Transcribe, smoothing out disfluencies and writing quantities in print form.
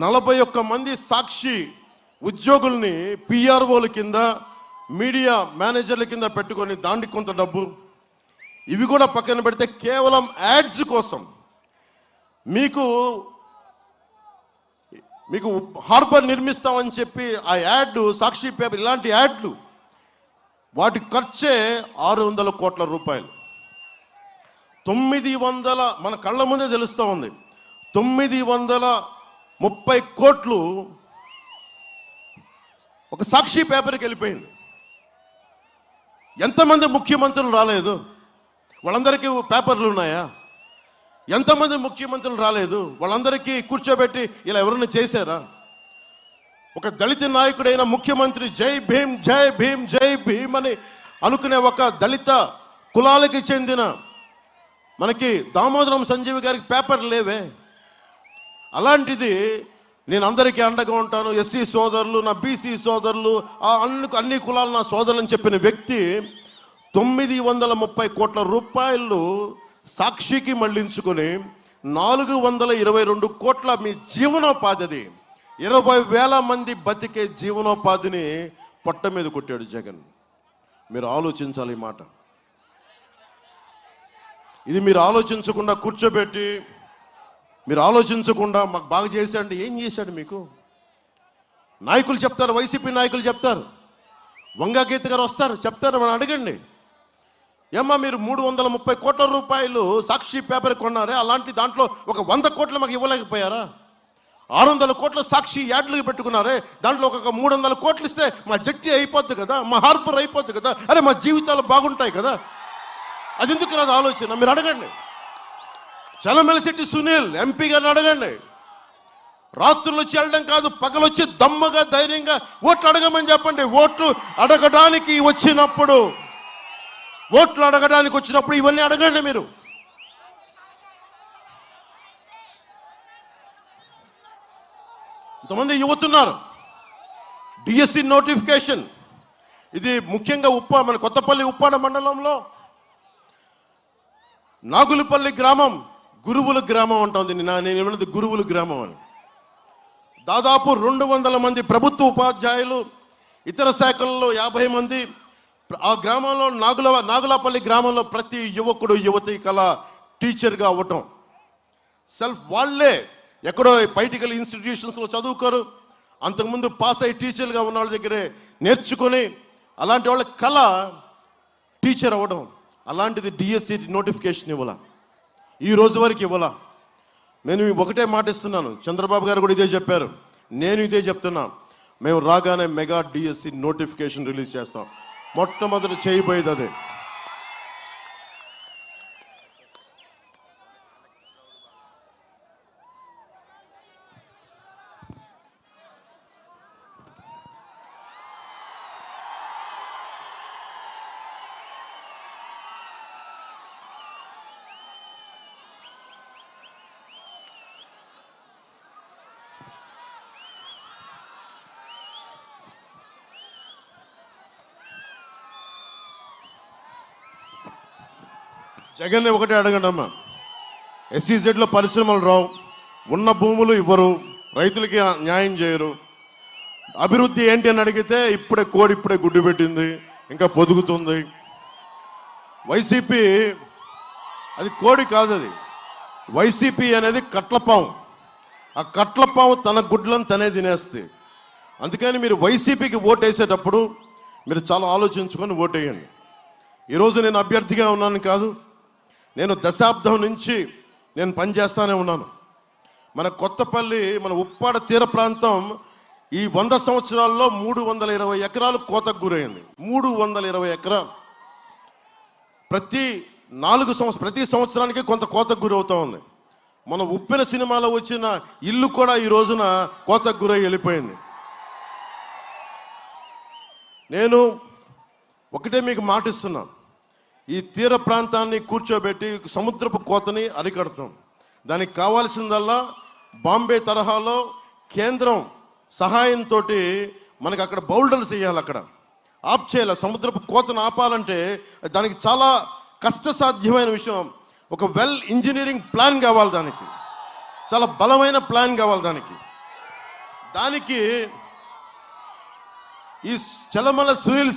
41 మంది సాక్షి ఉద్యోగుల్ని పిఆర్ఓల కింద మీడియా మేనేజర్ల కింద పెట్టుకొని దానికి కొంత డబ్బు, ఇవి కూడా పక్కన పెడితే కేవలం యాడ్స్ కోసం మీకు హార్బర్ నిర్మిస్తామని చెప్పి ఆ యాడ్, సాక్షి పేపర్, ఇలాంటి యాడ్లు వాటి ఖర్చే 600 కోట్ల రూపాయలు. 900 మన కళ్ళ ముందే తెలుస్తూ ఉంది. 930 కోట్లు ఒక సాక్షి పేపర్కి వెళ్ళిపోయింది. ఎంతమంది ముఖ్యమంత్రులు రాలేదు? వాళ్ళందరికీ పేపర్లు ఉన్నాయా? ఎంతమంది ముఖ్యమంత్రులు రాలేదు? వాళ్ళందరికీ కూర్చోబెట్టి ఇలా ఎవరైనా చేశారా? ఒక దళిత నాయకుడైన ముఖ్యమంత్రి జై భీమ్ జై భీమ్ జై భీమ్ అని అనుకునే ఒక దళిత కులాలకి చెందిన మనకి దామోదరం సంజీవ్ గారికి పేపర్ లేవే. అలాంటిది నేను అందరికీ అండగా ఉంటాను, ఎస్సీ సోదరులు, నా బీసీ సోదరులు, అన్ని కులాలు నా సోదరులని చెప్పిన వ్యక్తి 930 కోట్ల రూపాయలు సాక్షికి మళ్లించుకొని 422 కోట్ల మీ జీవనోపాధి, అది 20,000 మంది బతికే జీవనోపాధిని పొట్ట మీద కొట్టాడు జగన్. మీరు ఆలోచించాలి ఈ మాట. ఇది మీరు ఆలోచించకుండా కూర్చోబెట్టి, మీరు ఆలోచించకుండా మాకు బాగా చేశాడు. ఏం చేశాడు మీకు? నాయకులు చెప్తారు, వైసీపీ నాయకులు చెప్తారు, వంగా గీత గారు వస్తారు చెప్తారు, మనం అడగండి. ఏమ్మా మీరు 330 కోట్ల రూపాయలు సాక్షి పేపర్ కొన్నారే, అలాంటి దాంట్లో ఒక 100 కోట్లు మాకు ఇవ్వలేకపోయారా? 600 కోట్ల సాక్షి యాడ్లు పెట్టుకున్నారే, దాంట్లో ఒక 300 కోట్లు ఇస్తే మా జట్టి అయిపోద్ది కదా, మా హార్బర్ అయిపోద్ది కదా, అరే మా జీవితాలు బాగుంటాయి కదా. అది ఎందుకు రాదు ఆలోచన? మీరు అడగండి. చలమలశెట్టి సునీల్ ఎంపీ గారిని అడగండి. రాత్రులు వచ్చి వెళ్ళడం కాదు, పగలొచ్చి దమ్మగా ధైర్యంగా ఓట్లు అడగమని చెప్పండి. ఓట్లు అడగడానికి వచ్చినప్పుడు ఇవన్నీ అడగండి మీరు. ఇంతమంది యువతున్నారు. డిఎస్సి నోటిఫికేషన్, ఇది ముఖ్యంగా మన కొత్తపల్లి ఉప్పాడ మండలంలో నాగులపల్లి గ్రామం గురువుల గ్రామం ఉంటుంది. నేను ఏమన్నది గురువుల గ్రామం అని. దాదాపు 200 మంది ప్రభుత్వ ఉపాధ్యాయులు, ఇతర శాఖల్లో 50 మంది. ఆ గ్రామంలో నాగులపల్లి గ్రామంలో ప్రతి యువకుడు యువతి కళ టీచర్గా అవ్వటం. వాళ్ళే ఎక్కడో పొలిటికల్ ఇన్స్టిట్యూషన్స్లో చదువుకోరు, అంతకుముందు పాస్ అయ్యి టీచర్గా ఉన్న వాళ్ళ దగ్గరే నేర్చుకొని అలాంటి వాళ్ళ కళ టీచర్ అవ్వడం. అలాంటిది డిఎస్సి నోటిఫికేషన్ ఇవ్వాల, ఈ రోజు వరకు ఇవ్వాల. నేను ఒకటే మాట ఇస్తున్నాను, చంద్రబాబు గారు కూడా ఇదే చెప్పారు, నేను ఇదే చెప్తున్నా. మేము రాగానే మెగా డిఎస్సి నోటిఫికేషన్ రిలీజ్ చేస్తాం. మొట్టమొదటి చేయబోయేది అదే. జగన్ ఒకటే అడగండి అమ్మా, ఎస్సీజెడ్లో పరిశ్రమలు రావు, ఉన్న భూములు ఇవ్వరు, రైతులకి న్యాయం చేయరు, అభివృద్ధి ఏంటి అని అడిగితే ఇప్పుడే గుడ్డు పెట్టింది, ఇంకా పొదుగుతుంది. వైసీపీ అది కోడి కాదు, అది వైసీపీ అనేది కట్లపాము. ఆ కట్లపాము తన గుడ్లను తనే తినేస్తుంది. అందుకని మీరు వైసీపీకి ఓటేసేటప్పుడు మీరు చాలా ఆలోచించుకొని ఓటేయండి. ఈరోజు నేను అభ్యర్థిగా ఉన్నాను కాదు, నేను దశాబ్దం నుంచి నేను పనిచేస్తానే ఉన్నాను. మన కొత్తపల్లి, మన ఉప్పాడ తీర ప్రాంతం ఈ 100 సంవత్సరాల్లో 320 ఎకరాలు కోతకు గురైంది. 320 ఎకరాలు. ప్రతి సంవత్సరానికి కొంత కోతకు గురవుతూ ఉంది. మన ఉప్పెన సినిమాలో వచ్చిన ఇల్లు కూడా ఈ రోజున కోతకు గురై వెళ్ళిపోయింది. నేను ఒకటే మీకు మాటిస్తున్నా, ఈ తీర ప్రాంతాన్ని కూర్చోబెట్టి సముద్రపు కోతని అరికడతాం. దానికి కావాల్సిందల్లా బాంబే తరహాలో కేంద్రం సహాయంతో మనకి అక్కడ బౌల్డర్స్ వేయాలి, అక్కడ ఆప్ చేయాలి. సముద్రపు కోతను ఆపాలంటే దానికి చాలా కష్టసాధ్యమైన విషయం. ఒక వెల్ ఇంజనీరింగ్ ప్లాన్ కావాలి, దానికి చాలా బలమైన ప్లాన్ కావాలి. దానికి దానికి ఈ చలమల సునీల్